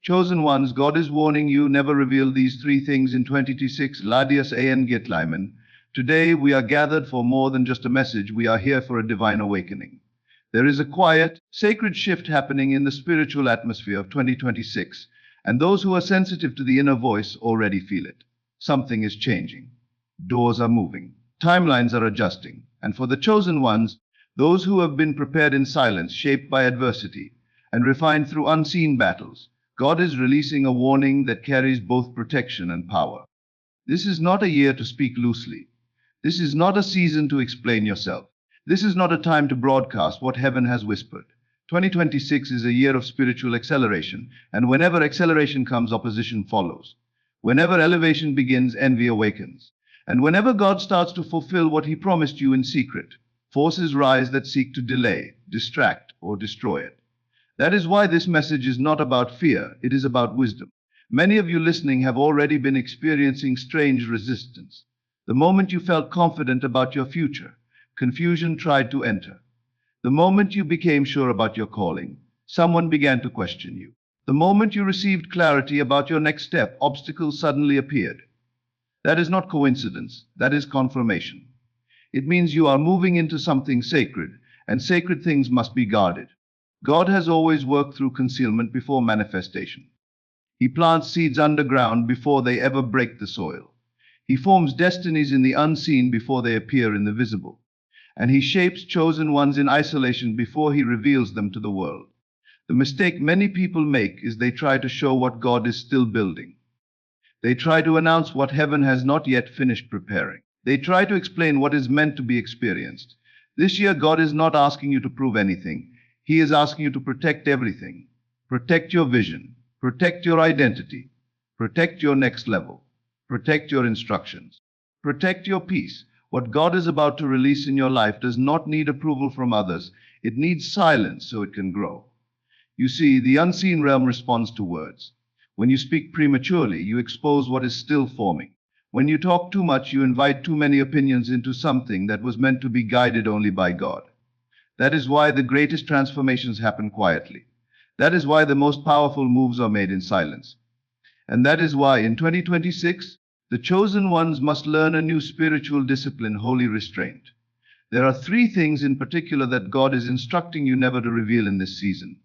Chosen ones, God is warning you, never reveal these three things in 2026. Ladius en Gitlimen. Today we are gathered for more than just a message, we are here for a divine awakening. There is a quiet, sacred shift happening in the spiritual atmosphere of 2026, and those who are sensitive to the inner voice already feel it. Something is changing. Doors are moving. Timelines are adjusting. And for the chosen ones, those who have been prepared in silence, shaped by adversity, and refined through unseen battles, God is releasing a warning that carries both protection and power. This is not a year to speak loosely. This is not a season to explain yourself. This is not a time to broadcast what heaven has whispered. 2026 is a year of spiritual acceleration, and whenever acceleration comes, opposition follows. Whenever elevation begins, envy awakens. And whenever God starts to fulfill what he promised you in secret, forces rise that seek to delay, distract, or destroy it. That is why this message is not about fear, it is about wisdom. Many of you listening have already been experiencing strange resistance. The moment you felt confident about your future, confusion tried to enter. The moment you became sure about your calling, someone began to question you. The moment you received clarity about your next step, obstacles suddenly appeared. That is not coincidence, that is confirmation. It means you are moving into something sacred, and sacred things must be guarded. God has always worked through concealment before manifestation. He plants seeds underground before they ever break the soil. He forms destinies in the unseen before they appear in the visible. And he shapes chosen ones in isolation before he reveals them to the world. The mistake many people make is they try to show what God is still building. They try to announce what heaven has not yet finished preparing. They try to explain what is meant to be experienced. This year, God is not asking you to prove anything. He is asking you to protect everything. Protect your vision. Protect your identity. Protect your next level. Protect your instructions. Protect your peace. What God is about to release in your life does not need approval from others. It needs silence so it can grow. You see, the unseen realm responds to words. When you speak prematurely, you expose what is still forming. When you talk too much, you invite too many opinions into something that was meant to be guided only by God. That is why the greatest transformations happen quietly. That is why the most powerful moves are made in silence. And that is why in 2026, the chosen ones must learn a new spiritual discipline, holy restraint. There are three things in particular that God is instructing you never to reveal in this season.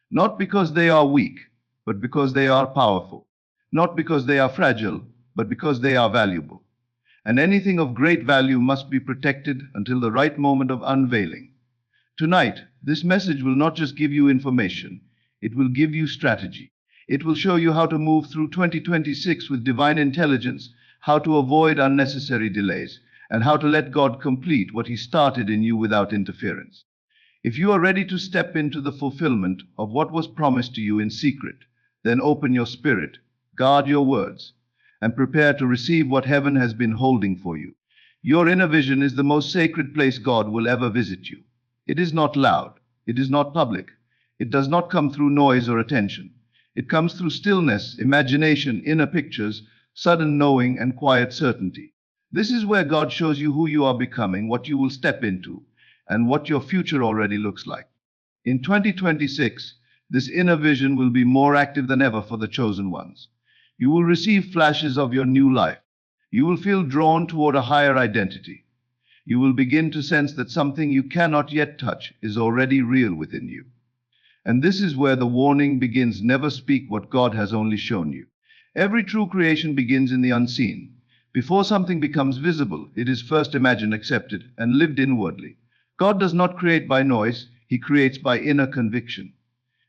Not because they are weak, but because they are powerful. Not because they are fragile, but because they are valuable. And anything of great value must be protected until the right moment of unveiling. Tonight, this message will not just give you information, it will give you strategy. It will show you how to move through 2026 with divine intelligence, how to avoid unnecessary delays, and how to let God complete what he started in you without interference. If you are ready to step into the fulfillment of what was promised to you in secret, then open your spirit, guard your words, and prepare to receive what heaven has been holding for you. Your inner vision is the most sacred place God will ever visit you. It is not loud. It is not public. It does not come through noise or attention. It comes through stillness, imagination, inner pictures, sudden knowing, and quiet certainty. This is where God shows you who you are becoming, what you will step into, and what your future already looks like. In 2026, this inner vision will be more active than ever for the chosen ones. You will receive flashes of your new life. You will feel drawn toward a higher identity. You will begin to sense that something you cannot yet touch is already real within you. And this is where the warning begins: never speak what God has only shown you. Every true creation begins in the unseen. Before something becomes visible, it is first imagined, accepted, and lived inwardly. God does not create by noise, he creates by inner conviction.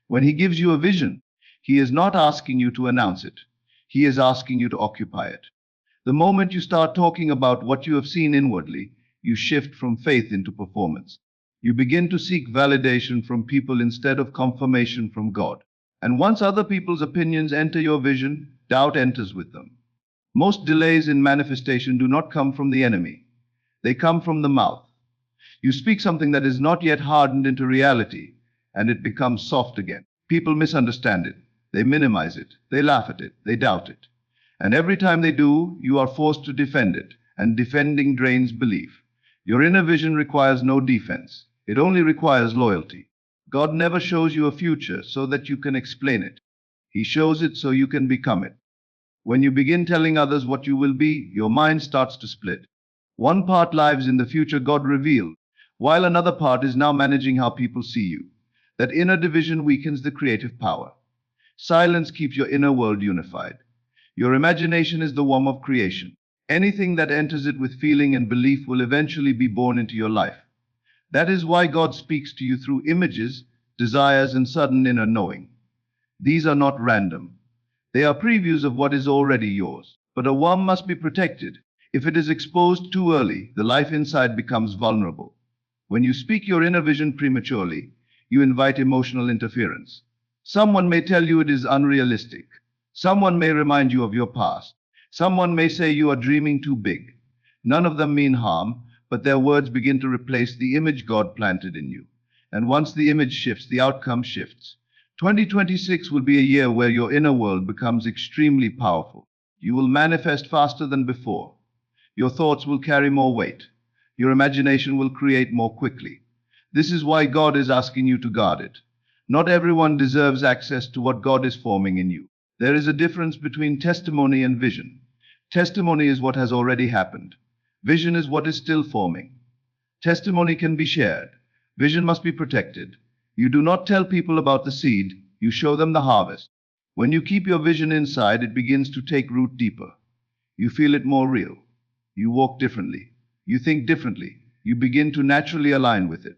When he gives you a vision, he is not asking you to announce it. He is asking you to occupy it. The moment you start talking about what you have seen inwardly, you shift from faith into performance. You begin to seek validation from people instead of confirmation from God. And once other people's opinions enter your vision, doubt enters with them. Most delays in manifestation do not come from the enemy. They come from the mouth. You speak something that is not yet hardened into reality, and it becomes soft again. People misunderstand it. They minimize it. They laugh at it. They doubt it. And every time they do, you are forced to defend it, and defending drains belief. Your inner vision requires no defense. It only requires loyalty. God never shows you a future so that you can explain it. He shows it so you can become it. When you begin telling others what you will be, your mind starts to split. One part lives in the future God revealed, while another part is now managing how people see you. That inner division weakens the creative power. Silence keeps your inner world unified. Your imagination is the womb of creation. Anything that enters it with feeling and belief will eventually be born into your life. That is why God speaks to you through images, desires, and sudden inner knowing. These are not random. They are previews of what is already yours. But a worm must be protected. If it is exposed too early, the life inside becomes vulnerable. When you speak your inner vision prematurely, you invite emotional interference. Someone may tell you it is unrealistic. Someone may remind you of your past. Someone may say you are dreaming too big. None of them mean harm, but their words begin to replace the image God planted in you. And once the image shifts, the outcome shifts. 2026 will be a year where your inner world becomes extremely powerful. You will manifest faster than before. Your thoughts will carry more weight. Your imagination will create more quickly. This is why God is asking you to guard it. Not everyone deserves access to what God is forming in you. There is a difference between testimony and vision. Testimony is what has already happened. Vision is what is still forming. Testimony can be shared. Vision must be protected. You do not tell people about the seed, you show them the harvest. When you keep your vision inside, it begins to take root deeper. You feel it more real. You walk differently. You think differently. You begin to naturally align with it.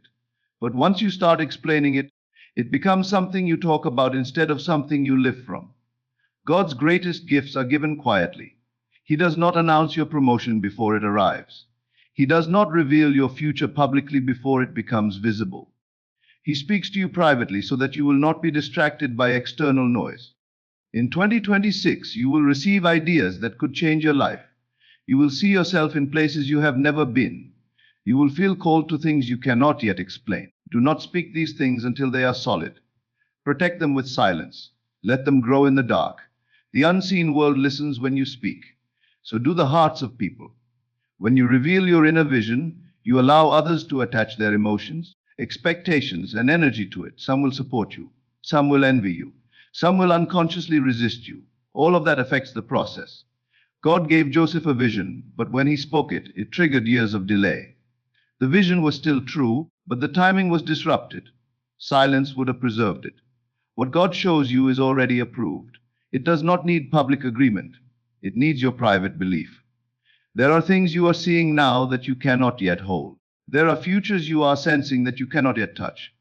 But once you start explaining it, it becomes something you talk about instead of something you live from. God's greatest gifts are given quietly. He does not announce your promotion before it arrives. He does not reveal your future publicly before it becomes visible. He speaks to you privately so that you will not be distracted by external noise. In 2026, you will receive ideas that could change your life. You will see yourself in places you have never been. You will feel called to things you cannot yet explain. Do not speak these things until they are solid. Protect them with silence. Let them grow in the dark. The unseen world listens when you speak. So do the hearts of people. When you reveal your inner vision, you allow others to attach their emotions, expectations, and energy to it. Some will support you. Some will envy you. Some will unconsciously resist you. All of that affects the process. God gave Joseph a vision, but when he spoke it, it triggered years of delay. The vision was still true, but the timing was disrupted. Silence would have preserved it. What God shows you is already approved. It does not need public agreement. It needs your private belief. There are things you are seeing now that you cannot yet hold. There are futures you are sensing that you cannot yet touch.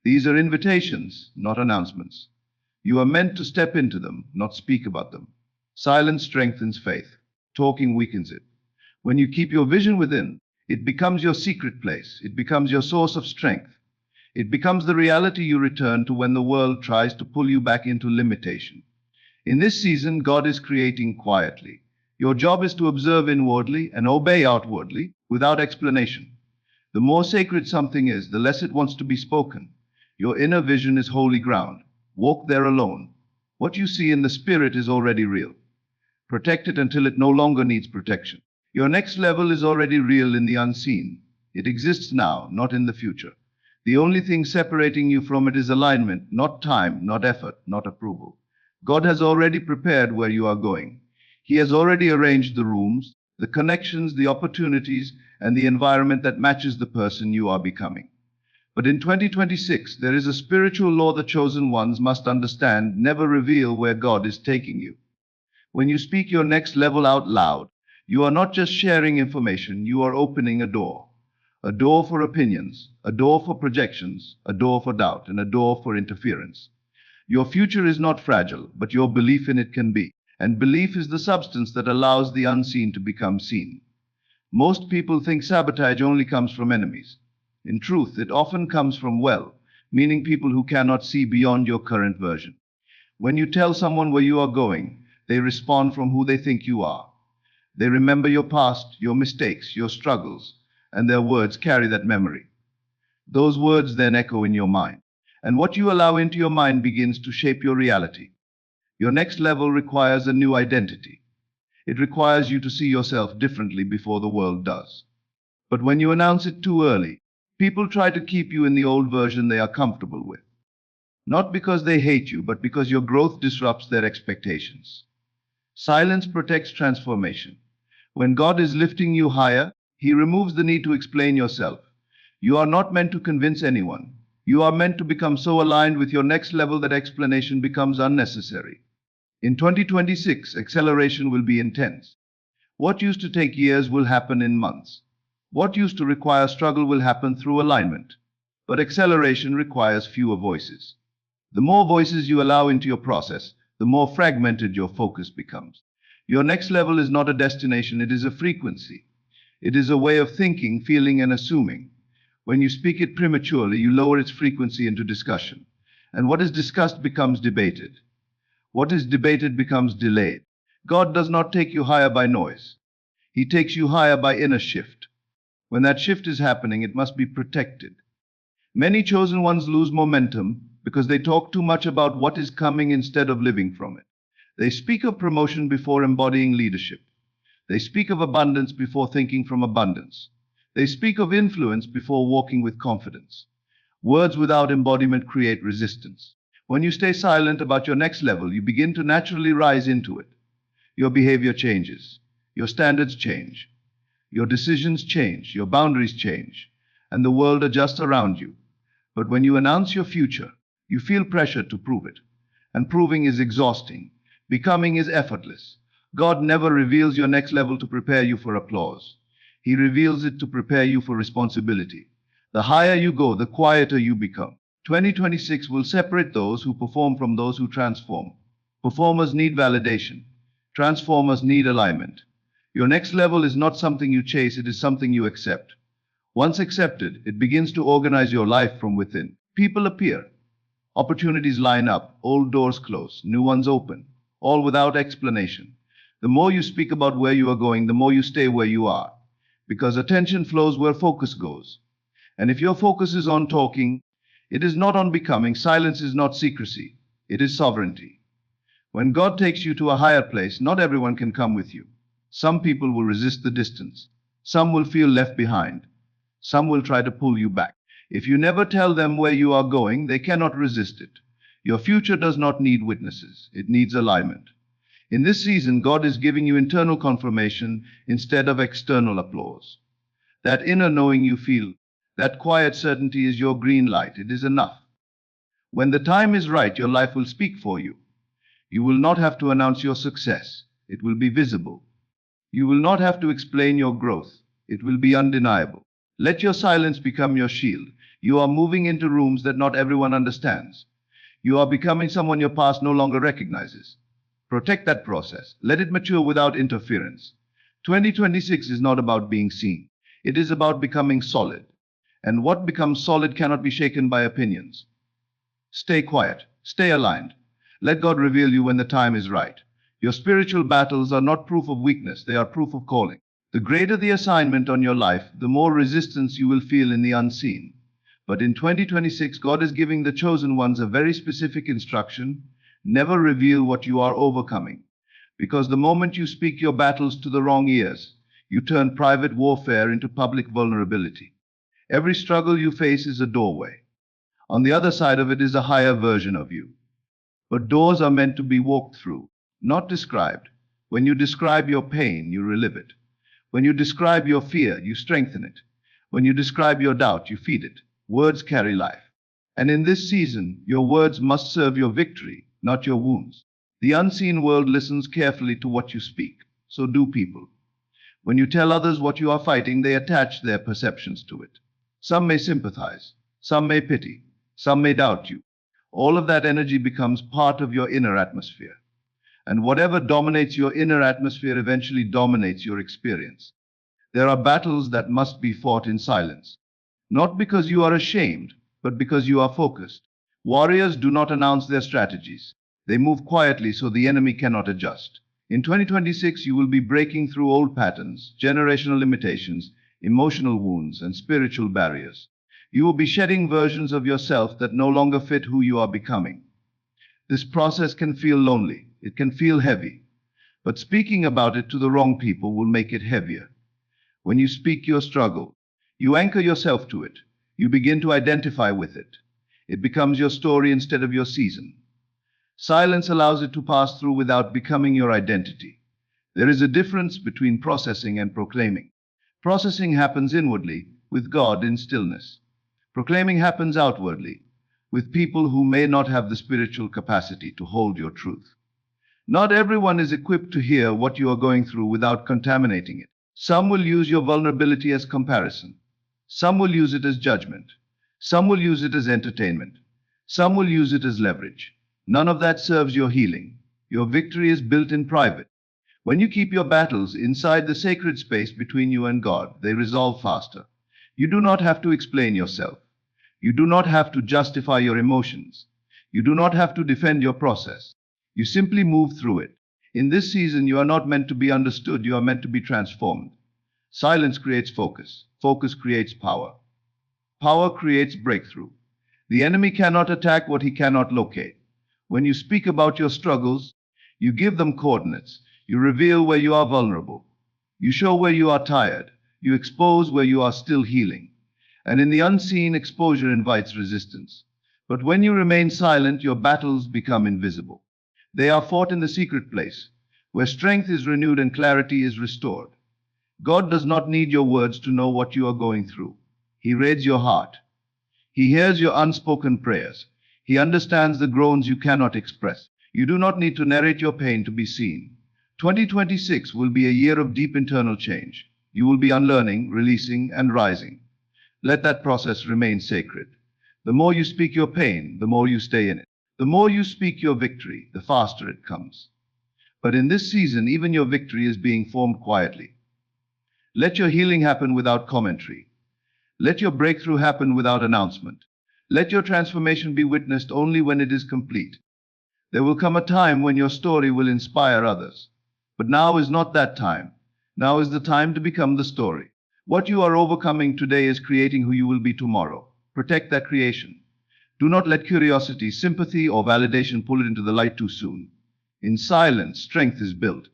These are invitations, not announcements. You are meant to step into them, not speak about them. Silence strengthens faith. Talking weakens it. When you keep your vision within, it becomes your secret place. It becomes your source of strength. It becomes the reality you return to when the world tries to pull you back into limitation. In this season, God is creating quietly. Your job is to observe inwardly and obey outwardly without explanation. The more sacred something is, the less it wants to be spoken. Your inner vision is holy ground. Walk there alone. What you see in the spirit is already real. Protect it until it no longer needs protection. Your next level is already real in the unseen. It exists now, not in the future. The only thing separating you from it is alignment, not time, not effort, not approval. God has already prepared where you are going. He has already arranged the rooms, the connections, the opportunities, and the environment that matches the person you are becoming. But in 2026, there is a spiritual law the chosen ones must understand: never reveal where God is taking you. When you speak your next level out loud, you are not just sharing information, you are opening a door. A door for opinions, a door for projections, a door for doubt, and a door for interference. Your future is not fragile, but your belief in it can be. And belief is the substance that allows the unseen to become seen. Most people think sabotage only comes from enemies. In truth, it often comes from meaning people who cannot see beyond your current version. When you tell someone where you are going, they respond from who they think you are. They remember your past, your mistakes, your struggles, and their words carry that memory. Those words then echo in your mind. And what you allow into your mind begins to shape your reality. Your next level requires a new identity. It requires you to see yourself differently before the world does. But when you announce it too early, people try to keep you in the old version they are comfortable with. Not because they hate you, but because your growth disrupts their expectations. Silence protects transformation. When God is lifting you higher, He removes the need to explain yourself. You are not meant to convince anyone. You are meant to become so aligned with your next level that explanation becomes unnecessary. In 2026, acceleration will be intense. What used to take years will happen in months. What used to require struggle will happen through alignment. But acceleration requires fewer voices. The more voices you allow into your process, the more fragmented your focus becomes. Your next level is not a destination, it is a frequency. It is a way of thinking, feeling, and assuming. When you speak it prematurely, you lower its frequency into discussion. And what is discussed becomes debated. What is debated becomes delayed. God does not take you higher by noise. He takes you higher by inner shift. When that shift is happening, it must be protected. Many chosen ones lose momentum because they talk too much about what is coming instead of living from it. They speak of promotion before embodying leadership. They speak of abundance before thinking from abundance. They speak of influence before walking with confidence. Words without embodiment create resistance. When you stay silent about your next level, you begin to naturally rise into it. Your behavior changes. Your standards change. Your decisions change. Your boundaries change. And the world adjusts around you. But when you announce your future, you feel pressure to prove it. And proving is exhausting. Becoming is effortless. God never reveals your next level to prepare you for applause. He reveals it to prepare you for responsibility. The higher you go, the quieter you become. 2026 will separate those who perform from those who transform. Performers need validation. Transformers need alignment. Your next level is not something you chase, it is something you accept. Once accepted, it begins to organize your life from within. People appear. Opportunities line up, old doors close, new ones open, all without explanation. The more you speak about where you are going, the more you stay where you are. Because attention flows where focus goes. And if your focus is on talking, it is not on becoming. Silence is not secrecy, it is sovereignty. When God takes you to a higher place, not everyone can come with you. Some people will resist the distance. Some will feel left behind. Some will try to pull you back. If you never tell them where you are going, they cannot resist it. Your future does not need witnesses, it needs alignment. In this season, God is giving you internal confirmation instead of external applause. That inner knowing you feel, that quiet certainty is your green light. It is enough. When the time is right, your life will speak for you. You will not have to announce your success. It will be visible. You will not have to explain your growth. It will be undeniable. Let your silence become your shield. You are moving into rooms that not everyone understands. You are becoming someone your past no longer recognizes. Protect that process. Let it mature without interference. 2026 is not about being seen. It is about becoming solid. And what becomes solid cannot be shaken by opinions. Stay quiet. Stay aligned. Let God reveal you when the time is right. Your spiritual battles are not proof of weakness, they are proof of calling. The greater the assignment on your life, the more resistance you will feel in the unseen. But in 2026, God is giving the chosen ones a very specific instruction: never reveal what you are overcoming. Because the moment you speak your battles to the wrong ears, you turn private warfare into public vulnerability. Every struggle you face is a doorway. On the other side of it is a higher version of you. But doors are meant to be walked through, not described. When you describe your pain, you relive it. When you describe your fear, you strengthen it. When you describe your doubt, you feed it. Words carry life. And in this season, your words must serve your victory, not your wounds. The unseen world listens carefully to what you speak. So do people. When you tell others what you are fighting, they attach their perceptions to it. Some may sympathize. Some may pity. Some may doubt you. All of that energy becomes part of your inner atmosphere. And whatever dominates your inner atmosphere eventually dominates your experience. There are battles that must be fought in silence. Not because you are ashamed, but because you are focused. Warriors do not announce their strategies. They move quietly so the enemy cannot adjust. In 2026, you will be breaking through old patterns, generational limitations, emotional wounds, and spiritual barriers. You will be shedding versions of yourself that no longer fit who you are becoming. This process can feel lonely. It can feel heavy. But speaking about it to the wrong people will make it heavier. When you speak your struggle, you anchor yourself to it. You begin to identify with it. It becomes your story instead of your season. Silence allows it to pass through without becoming your identity. There is a difference between processing and proclaiming. Processing happens inwardly, with God in stillness. Proclaiming happens outwardly, with people who may not have the spiritual capacity to hold your truth. Not everyone is equipped to hear what you are going through without contaminating it. Some will use your vulnerability as comparison. Some will use it as judgment. Some will use it as entertainment. Some will use it as leverage. None of that serves your healing. Your victory is built in private. When you keep your battles inside the sacred space between you and God, they resolve faster. You do not have to explain yourself. You do not have to justify your emotions. You do not have to defend your process. You simply move through it. In this season, you are not meant to be understood, you are meant to be transformed. Silence creates focus. Focus creates power. Power creates breakthrough. The enemy cannot attack what he cannot locate. When you speak about your struggles, you give them coordinates. You reveal where you are vulnerable. You show where you are tired. You expose where you are still healing. And in the unseen, exposure invites resistance. But when you remain silent, your battles become invisible. They are fought in the secret place, where strength is renewed and clarity is restored. God does not need your words to know what you are going through. He reads your heart. He hears your unspoken prayers. He understands the groans you cannot express. You do not need to narrate your pain to be seen. 2026 will be a year of deep internal change. You will be unlearning, releasing, and rising. Let that process remain sacred. The more you speak your pain, the more you stay in it. The more you speak your victory, the faster it comes. But in this season, even your victory is being formed quietly. Let your healing happen without commentary. Let your breakthrough happen without announcement. Let your transformation be witnessed only when it is complete. There will come a time when your story will inspire others. But now is not that time. Now is the time to become the story. What you are overcoming today is creating who you will be tomorrow. Protect that creation. Do not let curiosity, sympathy, or validation pull it into the light too soon. In silence, strength is built.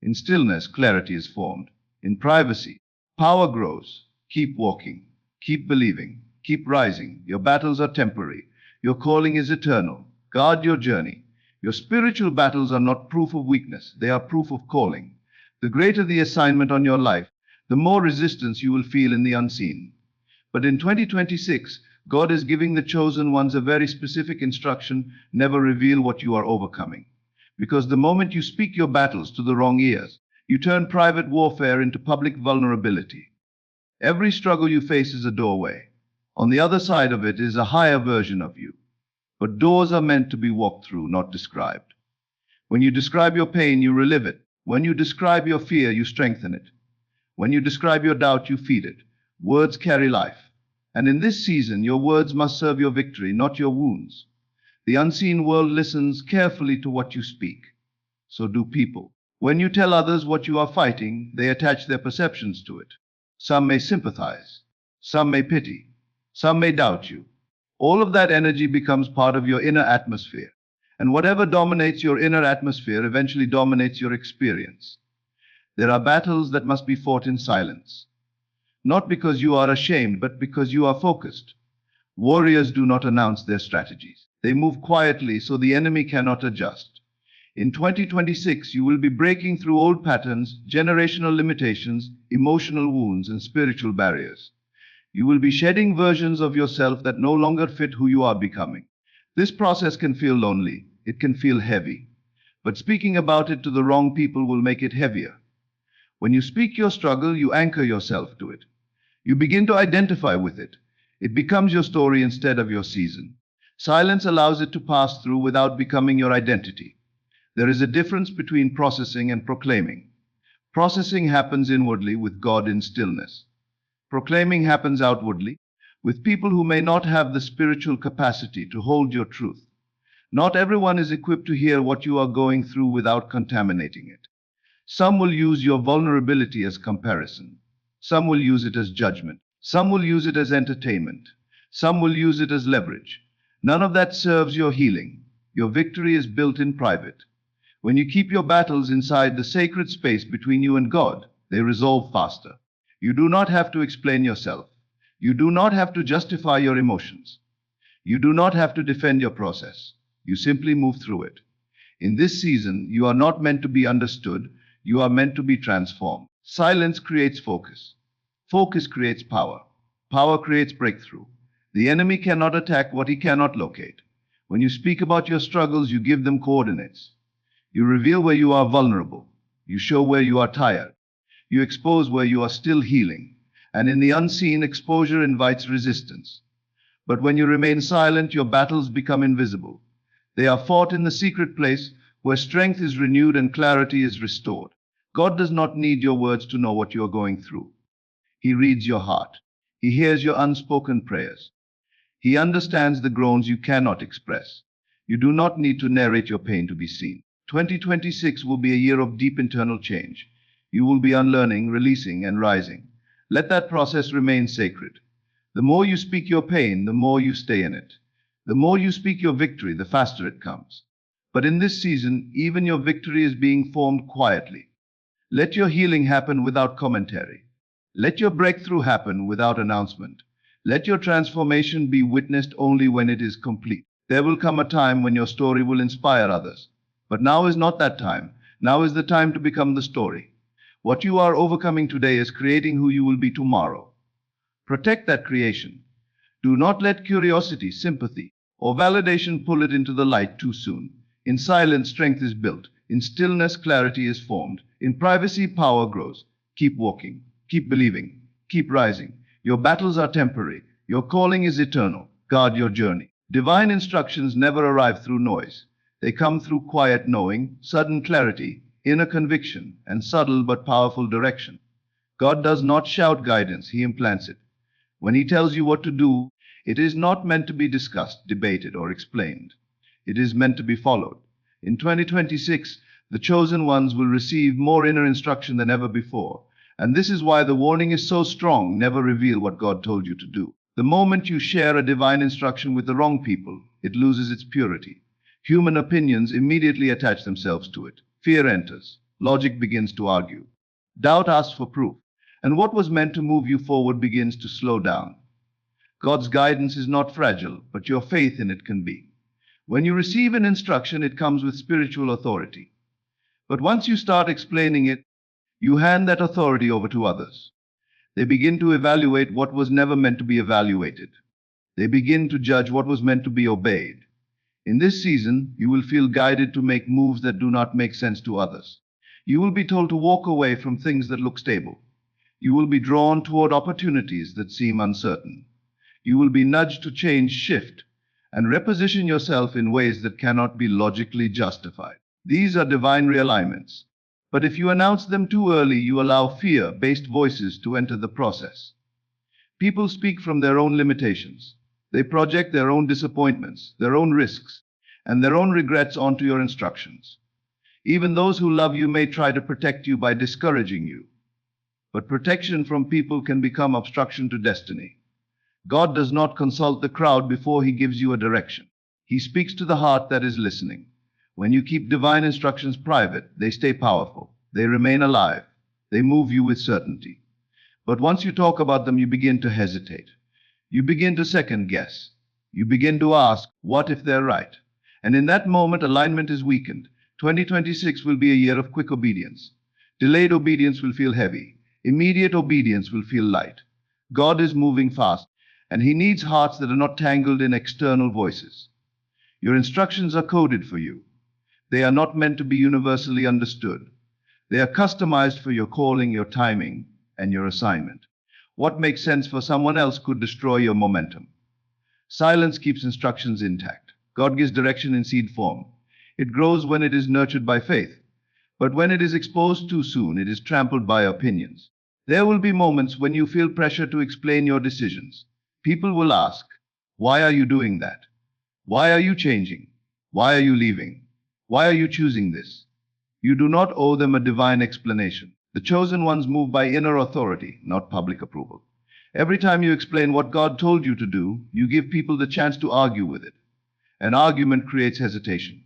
In stillness, clarity is formed. In privacy, power grows. Keep walking. Keep believing. Keep rising. Your battles are temporary. Your calling is eternal. Guard your journey. Your spiritual battles are not proof of weakness. They are proof of calling. The greater the assignment on your life, the more resistance you will feel in the unseen. But in 2026, God is giving the chosen ones a very specific instruction: never reveal what you are overcoming. Because the moment you speak your battles to the wrong ears, you turn private warfare into public vulnerability. Every struggle you face is a doorway. On the other side of it is a higher version of you. But doors are meant to be walked through, not described. When you describe your pain, you relive it. When you describe your fear, you strengthen it. When you describe your doubt, you feed it. Words carry life. And in this season, your words must serve your victory, not your wounds. The unseen world listens carefully to what you speak. So do people. When you tell others what you are fighting, they attach their perceptions to it. Some may sympathize. Some may pity. Some may doubt you. All of that energy becomes part of your inner atmosphere. And whatever dominates your inner atmosphere eventually dominates your experience. There are battles that must be fought in silence. Not because you are ashamed, but because you are focused. Warriors do not announce their strategies. They move quietly so the enemy cannot adjust. In 2026, you will be breaking through old patterns, generational limitations, emotional wounds, and spiritual barriers. You will be shedding versions of yourself that no longer fit who you are becoming. This process can feel lonely. It can feel heavy. But speaking about it to the wrong people will make it heavier. When you speak your struggle, you anchor yourself to it. You begin to identify with it. It becomes your story instead of your season. Silence allows it to pass through without becoming your identity. There is a difference between processing and proclaiming. Processing happens inwardly with God in stillness. Proclaiming happens outwardly with people who may not have the spiritual capacity to hold your truth. Not everyone is equipped to hear what you are going through without contaminating it. Some will use your vulnerability as comparison. Some will use it as judgment. Some will use it as entertainment. Some will use it as leverage. None of that serves your healing. Your victory is built in private. When you keep your battles inside the sacred space between you and God, they resolve faster. You do not have to explain yourself. You do not have to justify your emotions. You do not have to defend your process. You simply move through it. In this season, you are not meant to be understood, you are meant to be transformed. Silence creates focus. Focus creates power. Power creates breakthrough. The enemy cannot attack what he cannot locate. When you speak about your struggles, you give them coordinates. You reveal where you are vulnerable. You show where you are tired. You expose where you are still healing. And in the unseen, exposure invites resistance. But when you remain silent, your battles become invisible. They are fought in the secret place where strength is renewed and clarity is restored. God does not need your words to know what you are going through. He reads your heart. He hears your unspoken prayers. He understands the groans you cannot express. You do not need to narrate your pain to be seen. 2026 will be a year of deep internal change. You will be unlearning, releasing, and rising. Let that process remain sacred. The more you speak your pain, the more you stay in it. The more you speak your victory, the faster it comes. But in this season, even your victory is being formed quietly. Let your healing happen without commentary. Let your breakthrough happen without announcement. Let your transformation be witnessed only when it is complete. There will come a time when your story will inspire others. But now is not that time. Now is the time to become the story. What you are overcoming today is creating who you will be tomorrow. Protect that creation. Do not let curiosity, sympathy, or validation pull it into the light too soon. In silence, strength is built. In stillness, clarity is formed. In privacy, power grows. Keep walking. Keep believing. Keep rising. Your battles are temporary. Your calling is eternal. Guard your journey. Divine instructions never arrive through noise. They come through quiet knowing, sudden clarity, inner conviction, and subtle but powerful direction. God does not shout guidance, He implants it. When He tells you what to do, it is not meant to be discussed, debated, or explained. It is meant to be followed. In 2026, the chosen ones will receive more inner instruction than ever before. And this is why the warning is so strong: never reveal what God told you to do. The moment you share a divine instruction with the wrong people, it loses its purity. Human opinions immediately attach themselves to it. Fear enters. Logic begins to argue. Doubt asks for proof. And what was meant to move you forward begins to slow down. God's guidance is not fragile, but your faith in it can be. When you receive an instruction, it comes with spiritual authority. But once you start explaining it, you hand that authority over to others. They begin to evaluate what was never meant to be evaluated. They begin to judge what was meant to be obeyed. In this season, you will feel guided to make moves that do not make sense to others. You will be told to walk away from things that look stable. You will be drawn toward opportunities that seem uncertain. You will be nudged to change, shift, and reposition yourself in ways that cannot be logically justified. These are divine realignments. But if you announce them too early, you allow fear-based voices to enter the process. People speak from their own limitations. They project their own disappointments, their own risks, and their own regrets onto your instructions. Even those who love you may try to protect you by discouraging you. But protection from people can become obstruction to destiny. God does not consult the crowd before He gives you a direction. He speaks to the heart that is listening. When you keep divine instructions private, they stay powerful. They remain alive. They move you with certainty. But once you talk about them, you begin to hesitate. You begin to second guess. You begin to ask, what if they're right? And in that moment, alignment is weakened. 2026 will be a year of quick obedience. Delayed obedience will feel heavy. Immediate obedience will feel light. God is moving fast, and He needs hearts that are not tangled in external voices. Your instructions are coded for you. They are not meant to be universally understood. They are customized for your calling, your timing, and your assignment. What makes sense for someone else could destroy your momentum. Silence keeps instructions intact. God gives direction in seed form. It grows when it is nurtured by faith. But when it is exposed too soon, it is trampled by opinions. There will be moments when you feel pressure to explain your decisions. People will ask, why are you doing that? Why are you changing? Why are you leaving? Why are you choosing this? You do not owe them a divine explanation. The chosen ones move by inner authority, not public approval. Every time you explain what God told you to do, you give people the chance to argue with it. An argument creates hesitation.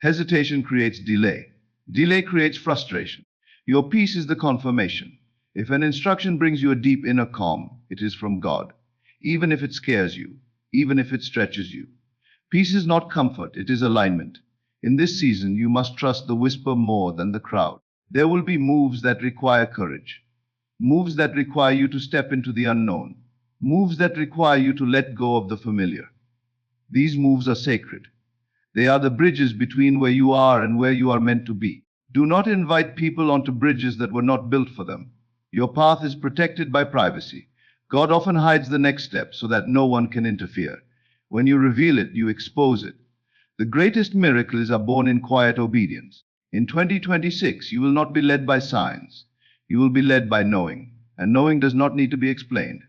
Hesitation creates delay. Delay creates frustration. Your peace is the confirmation. If an instruction brings you a deep inner calm, it is from God. Even if it scares you, even if it stretches you. Peace is not comfort, it is alignment. In this season, you must trust the whisper more than the crowd. There will be moves that require courage, moves that require you to step into the unknown, moves that require you to let go of the familiar. These moves are sacred. They are the bridges between where you are and where you are meant to be. Do not invite people onto bridges that were not built for them. Your path is protected by privacy. God often hides the next step so that no one can interfere. When you reveal it, you expose it. The greatest miracles are born in quiet obedience. In 2026, you will not be led by signs. You will be led by knowing, and knowing does not need to be explained.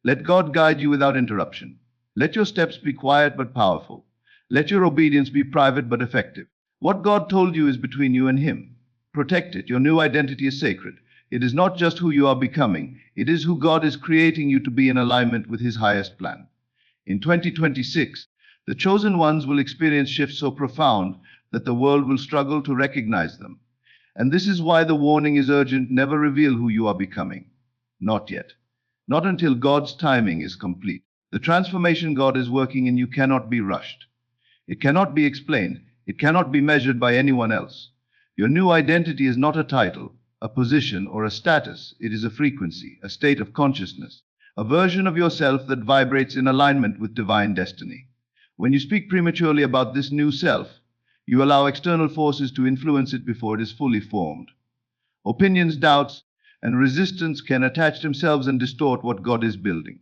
Let God guide you without interruption. Let your steps be quiet but powerful. Let your obedience be private but effective. What God told you is between you and Him. Protect it. Your new identity is sacred. It is not just who you are becoming, it is who God is creating you to be in alignment with His highest plan. In 2026, the chosen ones will experience shifts so profound that the world will struggle to recognize them. And this is why the warning is urgent: never reveal who you are becoming. Not yet. Not until God's timing is complete. The transformation God is working in you cannot be rushed. It cannot be explained. It cannot be measured by anyone else. Your new identity is not a title, a position, or a status. It is a frequency, a state of consciousness, a version of yourself that vibrates in alignment with divine destiny. When you speak prematurely about this new self, you allow external forces to influence it before it is fully formed. Opinions, doubts, and resistance can attach themselves and distort what God is building.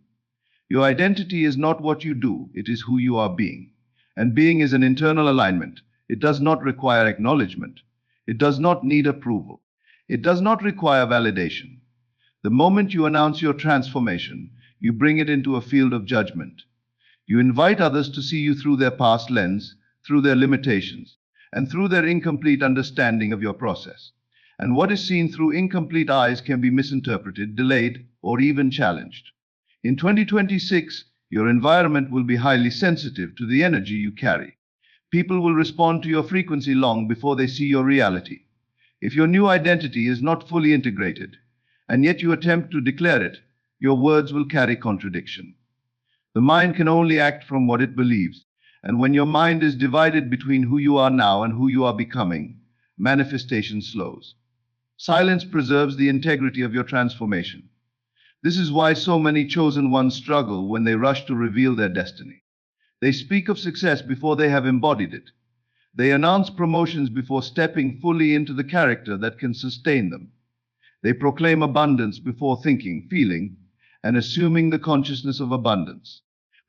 Your identity is not what you do, it is who you are being. And being is an internal alignment. It does not require acknowledgement. It does not need approval. It does not require validation. The moment you announce your transformation, you bring it into a field of judgment. You invite others to see you through their past lens, through their limitations, and through their incomplete understanding of your process. And what is seen through incomplete eyes can be misinterpreted, delayed, or even challenged. In 2026, your environment will be highly sensitive to the energy you carry. People will respond to your frequency long before they see your reality. If your new identity is not fully integrated, and yet you attempt to declare it, your words will carry contradiction. The mind can only act from what it believes, and when your mind is divided between who you are now and who you are becoming, manifestation slows. Silence preserves the integrity of your transformation. This is why so many chosen ones struggle when they rush to reveal their destiny. They speak of success before they have embodied it. They announce promotions before stepping fully into the character that can sustain them. They proclaim abundance before thinking, feeling, and assuming the consciousness of abundance.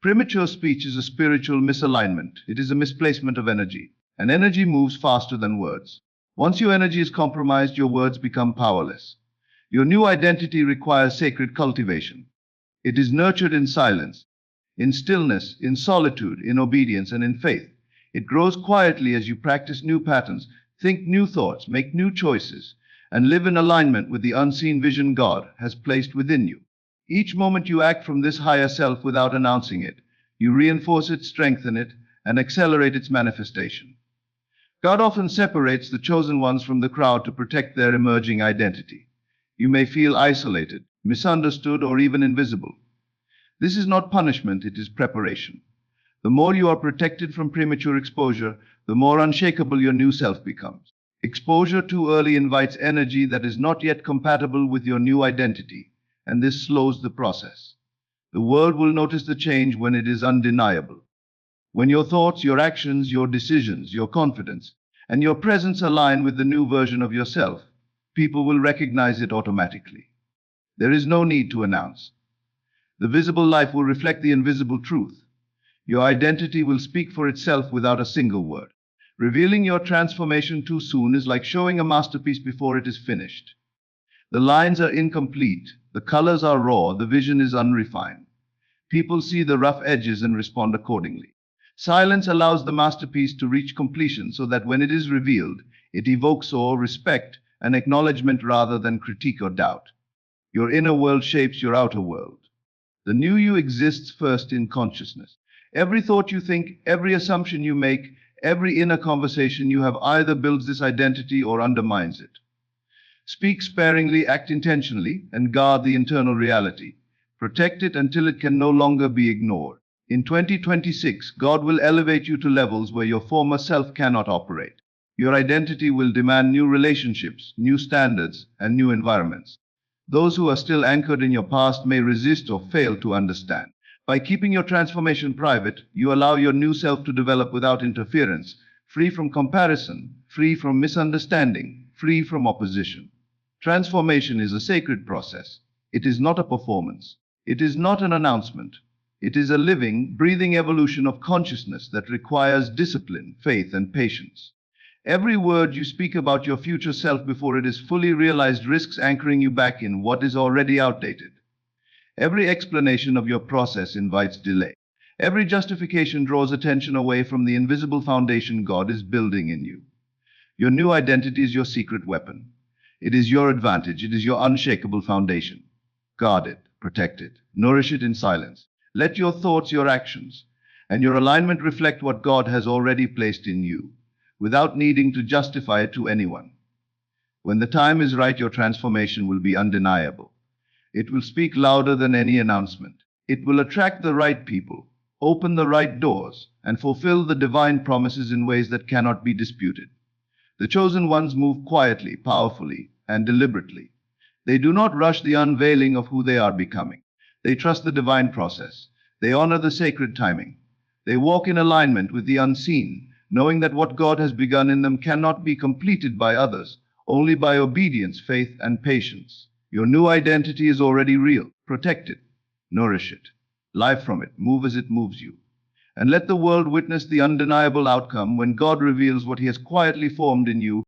Premature speech is a spiritual misalignment. It is a misplacement of energy, and energy moves faster than words. Once your energy is compromised, your words become powerless. Your new identity requires sacred cultivation. It is nurtured in silence, in stillness, in solitude, in obedience, and in faith. It grows quietly as you practice new patterns, think new thoughts, make new choices, and live in alignment with the unseen vision God has placed within you. Each moment you act from this higher self without announcing it, you reinforce it, strengthen it, and accelerate its manifestation. God often separates the chosen ones from the crowd to protect their emerging identity. You may feel isolated, misunderstood, or even invisible. This is not punishment, it is preparation. The more you are protected from premature exposure, the more unshakable your new self becomes. Exposure too early invites energy that is not yet compatible with your new identity, and this slows the process. The world will notice the change when it is undeniable. When your thoughts, your actions, your decisions, your confidence, and your presence align with the new version of yourself, people will recognize it automatically. There is no need to announce. The visible life will reflect the invisible truth. Your identity will speak for itself without a single word. Revealing your transformation too soon is like showing a masterpiece before it is finished. The lines are incomplete, the colors are raw, the vision is unrefined. People see the rough edges and respond accordingly. Silence allows the masterpiece to reach completion so that when it is revealed, it evokes awe, respect, and acknowledgement rather than critique or doubt. Your inner world shapes your outer world. The new you exists first in consciousness. Every thought you think, every assumption you make, every inner conversation you have either builds this identity or undermines it. Speak sparingly, act intentionally, and guard the internal reality. Protect it until it can no longer be ignored. In 2026, God will elevate you to levels where your former self cannot operate. Your identity will demand new relationships, new standards, and new environments. Those who are still anchored in your past may resist or fail to understand. By keeping your transformation private, you allow your new self to develop without interference, free from comparison, free from misunderstanding, free from opposition. Transformation is a sacred process. It is not a performance. It is not an announcement. It is a living, breathing evolution of consciousness that requires discipline, faith, and patience. Every word you speak about your future self before it is fully realized risks anchoring you back in what is already outdated. Every explanation of your process invites delay. Every justification draws attention away from the invisible foundation God is building in you. Your new identity is your secret weapon. It is your advantage. It is your unshakable foundation. Guard it, protect it, nourish it in silence. Let your thoughts, your actions, and your alignment reflect what God has already placed in you, without needing to justify it to anyone. When the time is right, your transformation will be undeniable. It will speak louder than any announcement. It will attract the right people, open the right doors, and fulfill the divine promises in ways that cannot be disputed. The chosen ones move quietly, powerfully, and deliberately. They do not rush the unveiling of who they are becoming. They trust the divine process. They honor the sacred timing. They walk in alignment with the unseen, knowing that what God has begun in them cannot be completed by others, only by obedience, faith, and patience. Your new identity is already real. Protect it, nourish it, live from it, move as it moves you. And let the world witness the undeniable outcome when God reveals what He has quietly formed in you